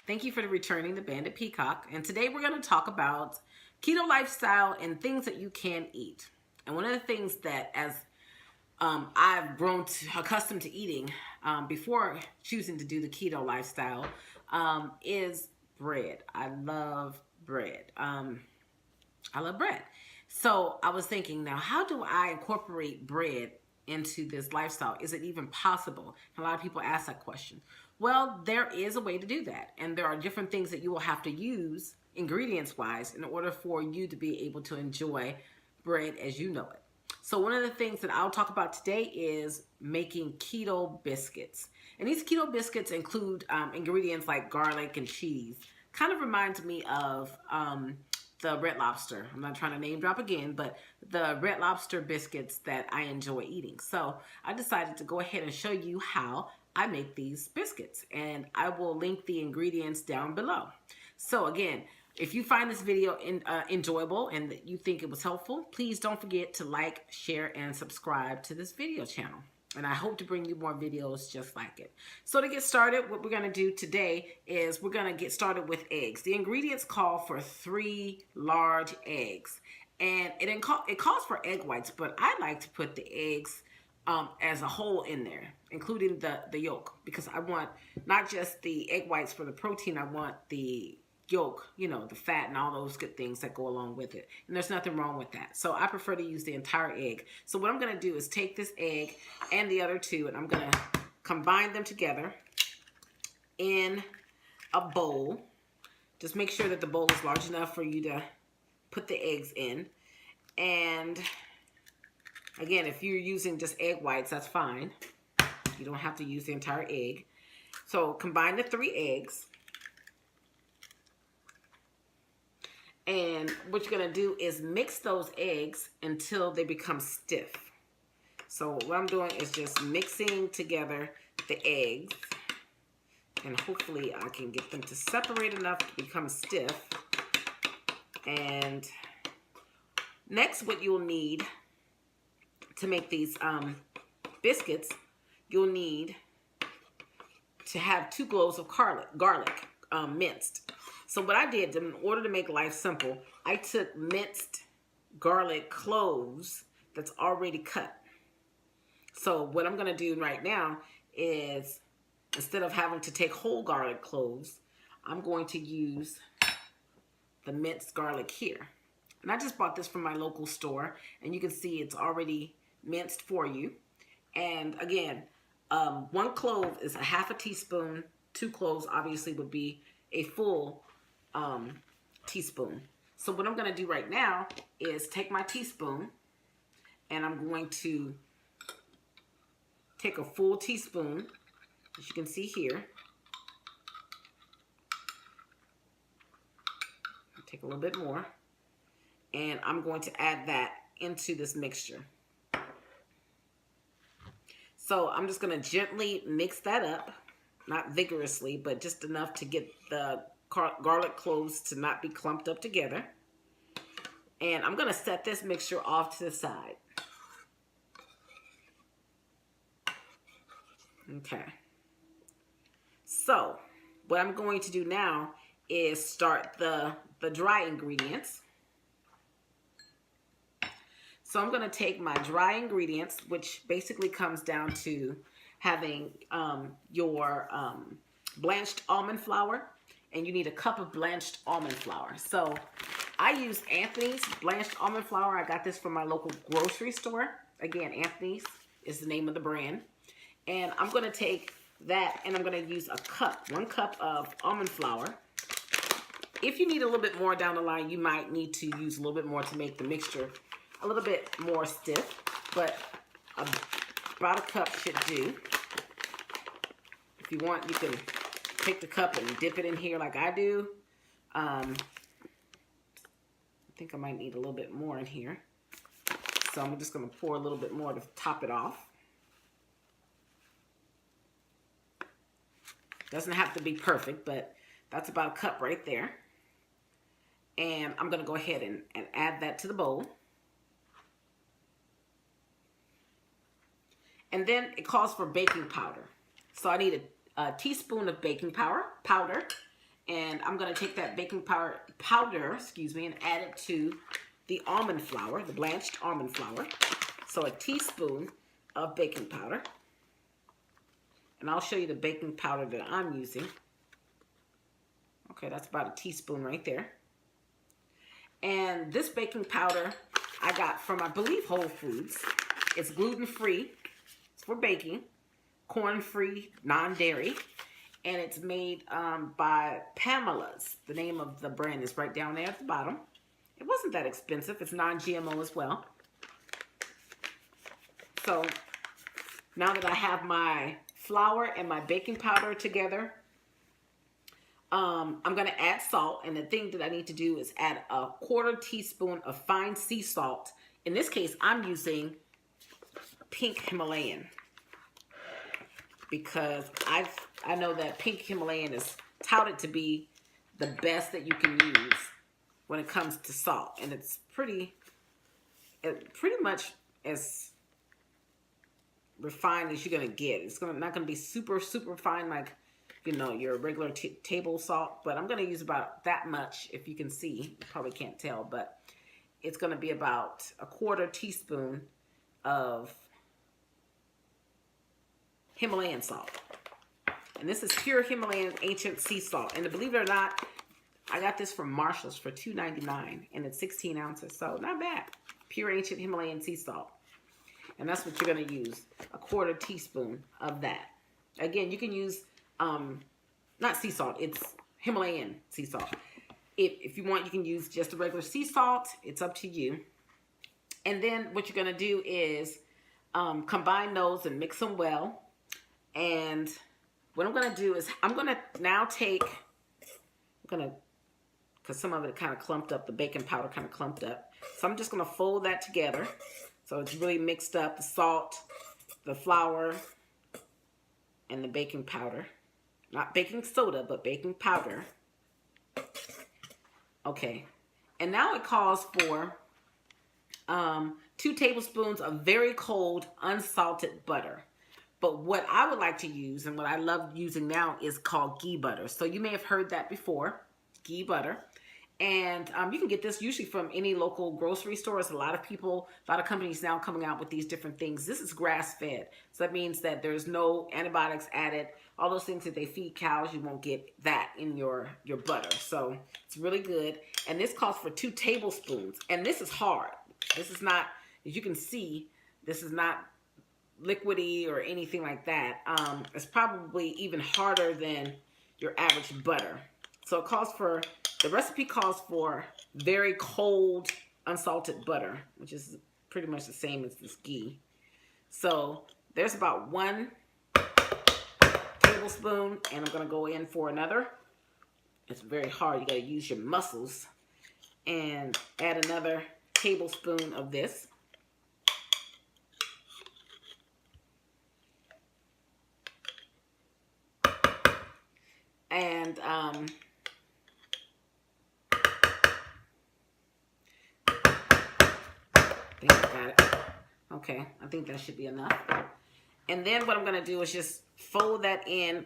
Thank you for returning the Bandit Peacock. And today we're going to talk about keto lifestyle and things that you can eat. And one of the things that I've grown accustomed to eating before choosing to do the keto lifestyle is bread. I love bread. I love bread. So I was thinking, now, how do I incorporate bread into this lifestyle? Is it even possible? A lot of people ask that question. Well, there is a way to do that. And there are different things that you will have to use ingredients-wise in order for you to be able to enjoy bread as you know it. So one of the things that I'll talk about today is making keto biscuits. And these keto biscuits include ingredients like garlic and cheese. Kind of reminds me of the Red Lobster. I'm not trying to name drop again, but the Red Lobster biscuits that I enjoy eating. So I decided to go ahead and show you how I make these biscuits, and I will link the ingredients down below. So again, if you find this video enjoyable and that you think it was helpful, please don't forget to like, share, and subscribe to this video channel. And I hope to bring you more videos just like it. So to get started, what we're going to do today is we're going to get started with eggs. The ingredients call for 3 large eggs. And it calls for egg whites, but I like to put the eggs as a whole in there, including the yolk, because I want not just the egg whites for the protein, I want the yolk, you know, the fat and all those good things that go along with it. And there's nothing wrong with that. So I prefer to use the entire egg. So what I'm going to do is take this egg and the other two, and I'm going to combine them together in a bowl. Just make sure that the bowl is large enough for you to put the eggs in. And again, if you're using just egg whites, that's fine. You don't have to use the entire egg. So combine the 3 eggs. And what you're going to do is mix those eggs until they become stiff. So what I'm doing is just mixing together the eggs. And hopefully I can get them to separate enough to become stiff. And next, what you'll need to make these biscuits, you'll need to have 2 cloves of garlic minced. So what I did, in order to make life simple, I took minced garlic cloves that's already cut. So what I'm going to do right now is, instead of having to take whole garlic cloves, I'm going to use the minced garlic here. And I just bought this from my local store, and you can see it's already minced for you. And again, 1 clove is a half a teaspoon. 2 cloves obviously would be a full teaspoon. So what I'm going to do right now is take my teaspoon, and I'm going to take a full teaspoon, as you can see here. Take a little bit more, and I'm going to add that into this mixture. So I'm just going to gently mix that up, not vigorously, but just enough to get the garlic cloves to not be clumped up together. And I'm going to set this mixture off to the side. Okay. So what I'm going to do now is start the dry ingredients. So I'm going to take my dry ingredients, which basically comes down to having your blanched almond flour, and you need a cup of blanched almond flour. So I use Anthony's blanched almond flour. I got this from my local grocery store. Again, Anthony's is the name of the brand. And I'm going to take that, and I'm going to use 1 cup of almond flour. If you need a little bit more down the line, you might need to use a little bit more to make the mixture a little bit more stiff, but about 1 cup should do. If you want, you can take the cup and dip it in here like I do. I think I might need a little bit more in here. So I'm just going to pour a little bit more to top it off. Doesn't have to be perfect, but that's about 1 cup right there. And I'm going to go ahead and add that to the bowl. And then it calls for baking powder. So I need a teaspoon of baking powder, And I'm going to take that baking powder, excuse me, and add it to the almond flour, the blanched almond flour. So a teaspoon of baking powder. And I'll show you the baking powder that I'm using. Okay, that's about a teaspoon right there. And this baking powder I got from, I believe, Whole Foods. It's gluten-free. It's for baking. Corn-free, non-dairy. And it's made by Pamela's. The name of the brand is right down there at the bottom. It wasn't that expensive. It's non-GMO as well. So now that I have my flour and my baking powder together, I'm going to add salt. And the thing that I need to do is add a 1/4 teaspoon of fine sea salt. In this case, I'm using pink Himalayan, because I know that pink Himalayan is touted to be the best that you can use when it comes to salt. And it's pretty much as refined as you're going to get. It's not going to be super fine like, you know, your regular table salt. But I'm going to use about that much. If you can see, you probably can't tell, but it's going to be about a 1/4 teaspoon of Himalayan salt. And this is pure Himalayan ancient sea salt. And believe it or not, I got this from Marshall's for $2.99, and it's 16 ounces. So not bad. Pure ancient Himalayan sea salt. And that's what you're going to use, a 1/4 teaspoon of that. Again, you can use, not sea salt, it's Himalayan sea salt. If you want, you can use just the regular sea salt. It's up to you. And then what you're going to do is combine those and mix them well. And what I'm going to do is I'm going to now take, because some of it kind of clumped up, the baking powder kind of clumped up. So I'm just going to fold that together. So it's really mixed up, the salt, the flour, and the baking powder. Not baking soda, but baking powder. Okay. And now it calls for 2 tablespoons of very cold, unsalted butter. But what I would like to use, and what I love using now, is called ghee butter. So you may have heard that before, ghee butter. And you can get this usually from any local grocery stores. A lot of companies now coming out with these different things. This is grass-fed. So that means that there's no antibiotics added. All those things that they feed cows, you won't get that in your butter. So it's really good. And this calls for 2 tablespoons. And this is hard. This is not, as you can see, this is not liquidy or anything like that. It's probably even harder than your average butter. So it calls for, the recipe calls for very cold, unsalted butter, which is pretty much the same as this ghee. So there's about 1 tablespoon, and I'm going to go in for another. It's very hard. You got to use your muscles. And add another tablespoon of this. And I think I got it. Okay, I think that should be enough. And then what I'm going to do is just fold that in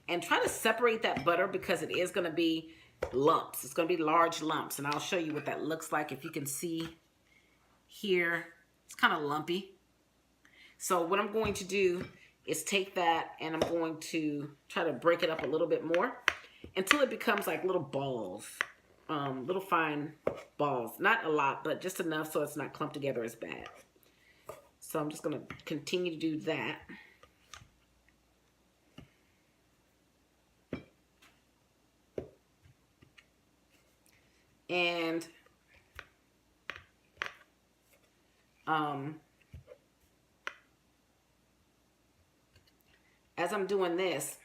and try to separate that butter, because it is going to be lumps. It's going to be large lumps, and I'll show you what that looks like. If you can see here, it's kind of lumpy. So what I'm going to do is take that, and I'm going to try to break it up a little bit more until it becomes like little balls, little fine balls. Not a lot, but just enough so it's not clumped together as bad. So I'm just going to continue to do that. And as I'm doing this,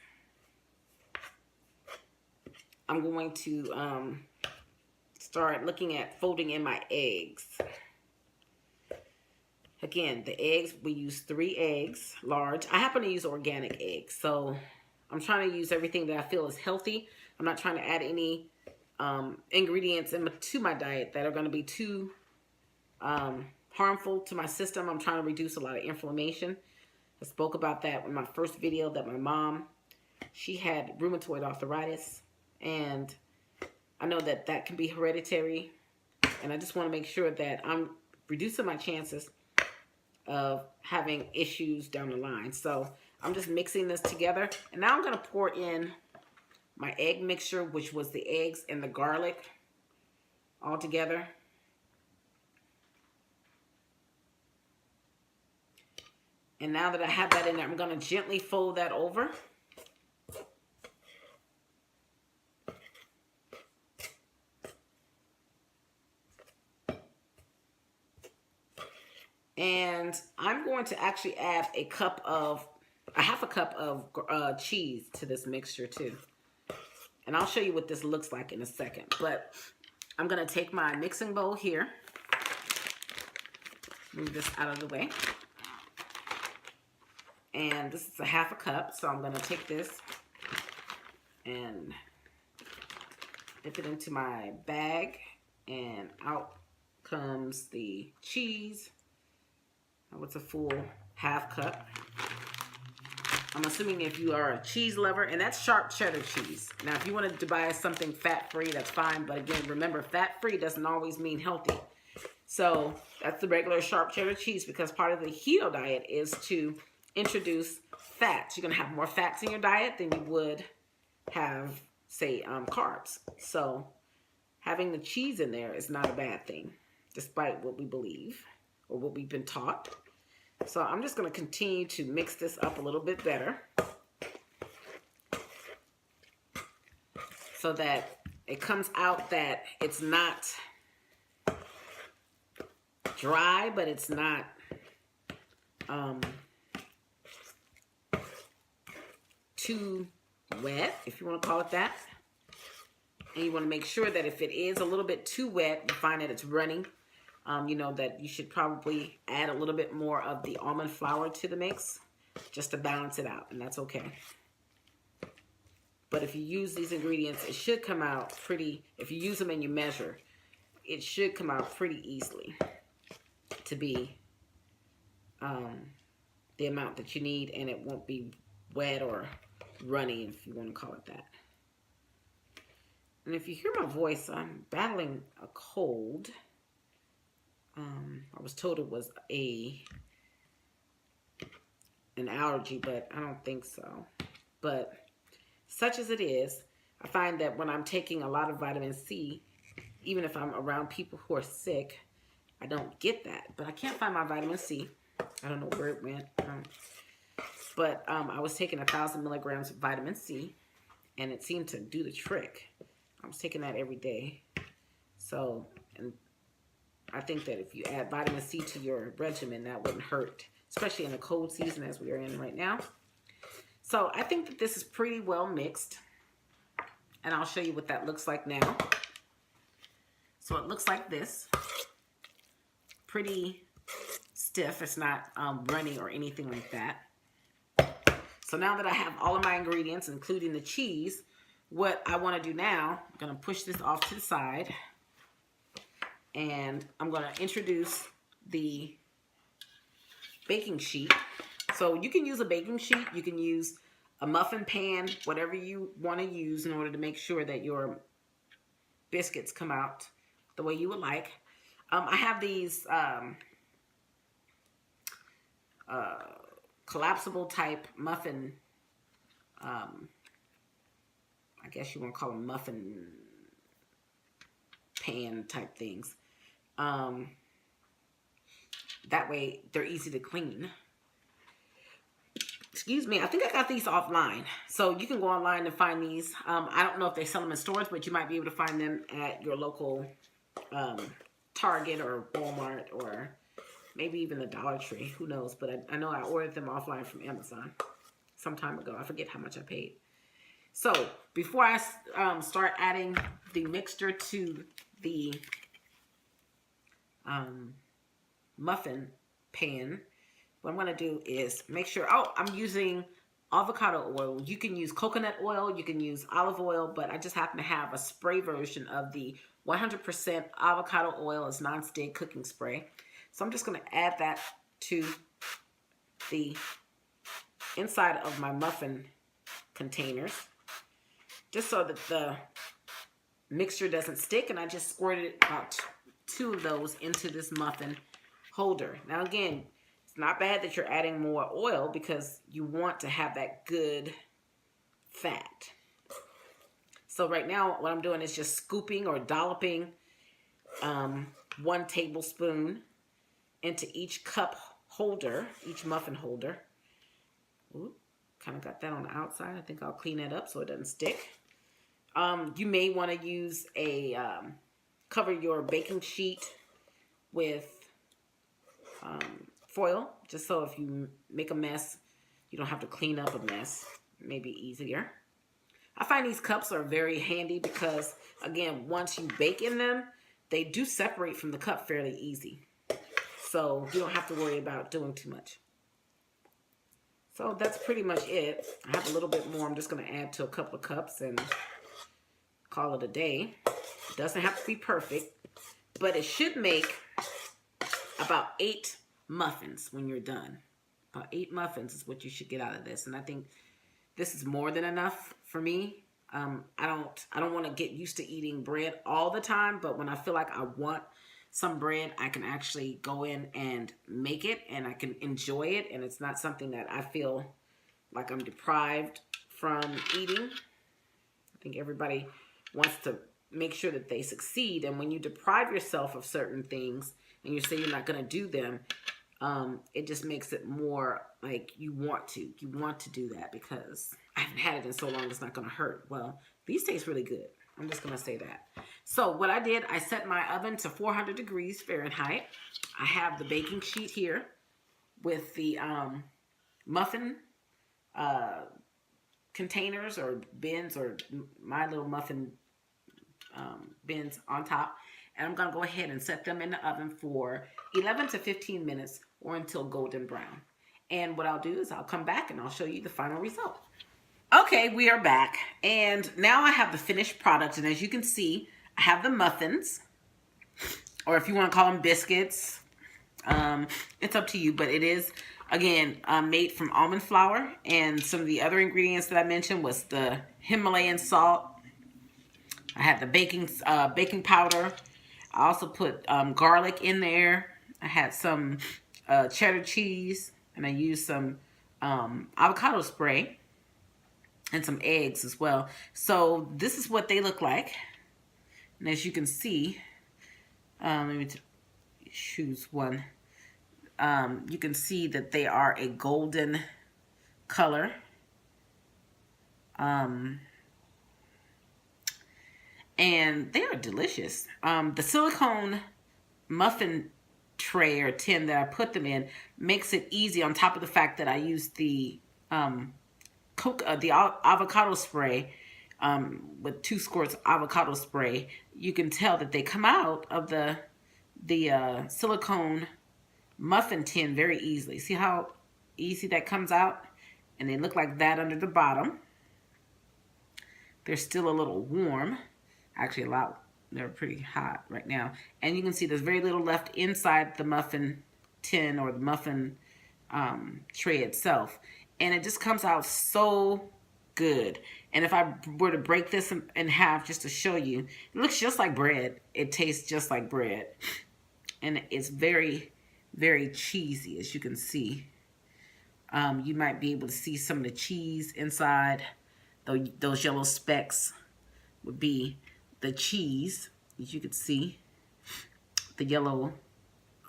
I'm going to start looking at folding in my eggs. Again, the eggs, we use 3 eggs, large. I happen to use organic eggs, so I'm trying to use everything that I feel is healthy. I'm not trying to add any ingredients to my diet that are going to be too harmful to my system. I'm trying to reduce a lot of inflammation. I spoke about that in my first video, that my mom, she had rheumatoid arthritis, And I know that that can be hereditary. And I just want to make sure that I'm reducing my chances of having issues down the line. So I'm just mixing this together. And now I'm going to pour in my egg mixture, which was the eggs and the garlic all together. And now that I have that in there, I'm going to gently fold that over. And I'm going to actually add a half a cup of cheese to this mixture too. And I'll show you what this looks like in a second. But I'm going to take my mixing bowl here. Move this out of the way. And this is a half a cup. So I'm going to take this and dip it into my bag. And out comes the cheese. Now it's a full half cup. I'm assuming if you are a cheese lover, and that's sharp cheddar cheese. Now, if you wanted to buy something fat-free, that's fine. But again, remember, fat-free doesn't always mean healthy. So that's the regular sharp cheddar cheese, because part of the keto diet is to introduce fats. You're going to have more fats in your diet than you would have, say, carbs. So having the cheese in there is not a bad thing, despite what we believe or what we've been taught. So I'm just going to continue to mix this up a little bit better so that it comes out that it's not dry, but it's not too wet, if you want to call it that. And you want to make sure that if it is a little bit too wet, you find that it's running. You know that you should probably add a little bit more of the almond flour to the mix just to balance it out, and that's okay. But if you use these ingredients, it should come out pretty, if you use them and you measure, it should come out pretty easily to be the amount that you need, and it won't be wet or runny, if you want to call it that. And if you hear my voice, I'm battling a cold. I was told it was an allergy, but I don't think so. But such as it is, I find that when I'm taking a lot of vitamin C, even if I'm around people who are sick, I don't get that. But I can't find my vitamin C. I don't know where it went. But I was taking 1,000 milligrams of vitamin C, and it seemed to do the trick. I was taking that every day. So, and I think that if you add vitamin C to your regimen, that wouldn't hurt, especially in the cold season as we are in right now. So I think that this is pretty well mixed, and I'll show you what that looks like now. So it looks like this, pretty stiff. It's not runny or anything like that. So now that I have all of my ingredients, including the cheese, what I want to do now, I'm going to push this off to the side. And I'm going to introduce the baking sheet. So you can use a baking sheet. You can use a muffin pan, whatever you want to use in order to make sure that your biscuits come out the way you would like. I have these collapsible type muffin, I guess you want to call them muffin pan type things. That way they're easy to clean. Excuse me, I think I got these offline. So you can go online and find these. I don't know if they sell them in stores, but you might be able to find them at your local Target or Walmart or maybe even the Dollar Tree. Who knows? But I know I ordered them offline from Amazon some time ago. I forget how much I paid. So before I start adding the mixture to the muffin pan, what I'm going to do is make sure, I'm using avocado oil. You can use coconut oil, you can use olive oil, but I just happen to have a spray version of the 100% avocado oil as non-stick cooking spray. So I'm just going to add that to the inside of my muffin containers. just so that the mixture doesn't stick. And I just squirted about 2 of those into this muffin holder. Now again, it's not bad that you're adding more oil because you want to have that good fat. So right now what I'm doing is just scooping or dolloping 1 tablespoon into each cup holder, each muffin holder. Ooh, kind of got that on the outside. I think I'll clean that up so it doesn't stick. You may want to use a, cover your baking sheet with foil, just so if you make a mess, you don't have to clean up a mess. Maybe easier. I find these cups are very handy because, again, once you bake in them, they do separate from the cup fairly easy. So you don't have to worry about doing too much. So that's pretty much it. I have a little bit more I'm just going to add to a couple of cups and call it a day. It doesn't have to be perfect, but it should make about 8 muffins when you're done. About 8 muffins is what you should get out of this. And I think this is more than enough for me. I don't want to get used to eating bread all the time, but when I feel like I want some bread, I can actually go in and make it, and I can enjoy it, and it's not something that I feel like I'm deprived from eating. I think everybody wants to make sure that they succeed, and when you deprive yourself of certain things and you say you're not going to do them, it just makes it more like you want to do that because I haven't had it in so long it's not going to hurt. Well, these taste really good. I'm just going to say that. So what I did, I set my oven to 400 degrees Fahrenheit. I have the baking sheet here with the muffin containers or bins, or my little muffin bins on top. And I'm going to go ahead and set them in the oven for 11 to 15 minutes or until golden brown. And what I'll do is I'll come back and I'll show you the final result. Okay, we are back. And now I have the finished product. And as you can see, I have the muffins, or if you want to call them biscuits, it's up to you. But it is, again, made from almond flour. And some of the other ingredients that I mentioned was the Himalayan salt. I had the baking powder. I also put garlic in there. I had some cheddar cheese, and I used some avocado spray and some eggs as well. So this is what they look like. And as you can see, let me choose one. You can see that they are a golden color. And they are delicious. The silicone muffin tray or tin that I put them in makes it easy, on top of the fact that I used the avocado spray with 2 squirts of avocado spray. You can tell that they come out of the silicone muffin tin very easily. See how easy that comes out? And they look like that under the bottom. They're still a little warm. Actually, they're pretty hot right now. And you can see there's very little left inside the muffin tin or the muffin tray itself. And it just comes out so good. And if I were to break this in half just to show you, it looks just like bread. It tastes just like bread. And it's very, very cheesy, as you can see. You might be able to see some of the cheese inside. Those yellow specks would be the cheese, as you can see. The yellow,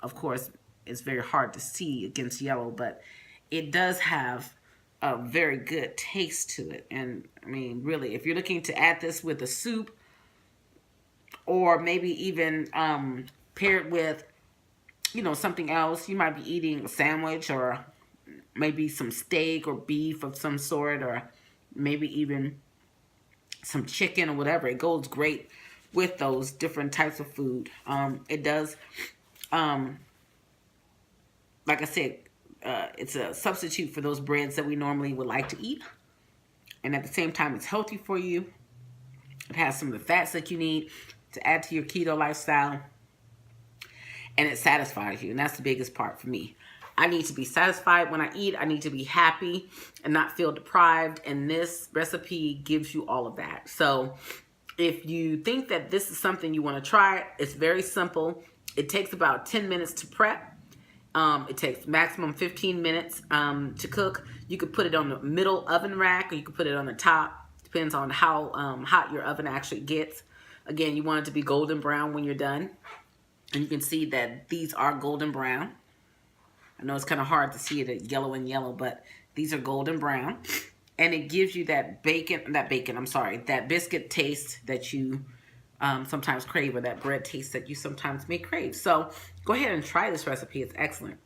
of course, is very hard to see against yellow, but it does have a very good taste to it. And I mean, really, if you're looking to add this with a soup, or maybe even pair it with, you know, something else, you might be eating a sandwich, or maybe some steak or beef of some sort, or maybe even some chicken or whatever. It goes great with those different types of food. It does, like I said, it's a substitute for those breads that we normally would like to eat. And at the same time, it's healthy for you. It has some of the fats that you need to add to your keto lifestyle. And it satisfies you. And that's the biggest part for me. I need to be satisfied when I eat. I need to be happy and not feel deprived. And this recipe gives you all of that. So if you think that this is something you want to try, it's very simple. It takes about 10 minutes to prep. It takes maximum 15 minutes to cook. You could put it on the middle oven rack, or you could put it on the top. Depends on how hot your oven actually gets. Again, you want it to be golden brown when you're done. And you can see that these are golden brown. I know it's kind of hard to see it yellow and yellow, but these are golden brown. And it gives you that that biscuit taste that you sometimes crave, or that bread taste that you sometimes may crave. So go ahead and try this recipe. It's excellent.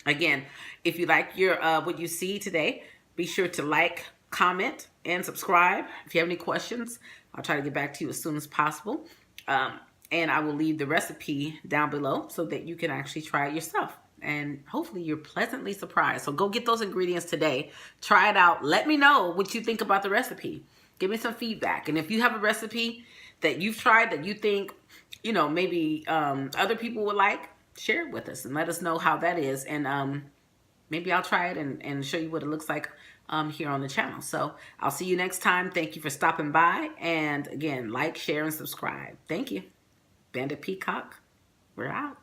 Again, if you like your what you see today, be sure to like, comment, and subscribe. If you have any questions, I'll try to get back to you as soon as possible. And I will leave the recipe down below so that you can actually try it yourself. And hopefully you're pleasantly surprised. So go get those ingredients today. Try it out. Let me know what you think about the recipe. Give me some feedback. And if you have a recipe that you've tried that you think, you know, maybe other people would like, share it with us and let us know how that is. And maybe I'll try it and show you what it looks like here on the channel. So I'll see you next time. Thank you for stopping by. And again, like, share, and subscribe. Thank you. Bandit Peacock, we're out.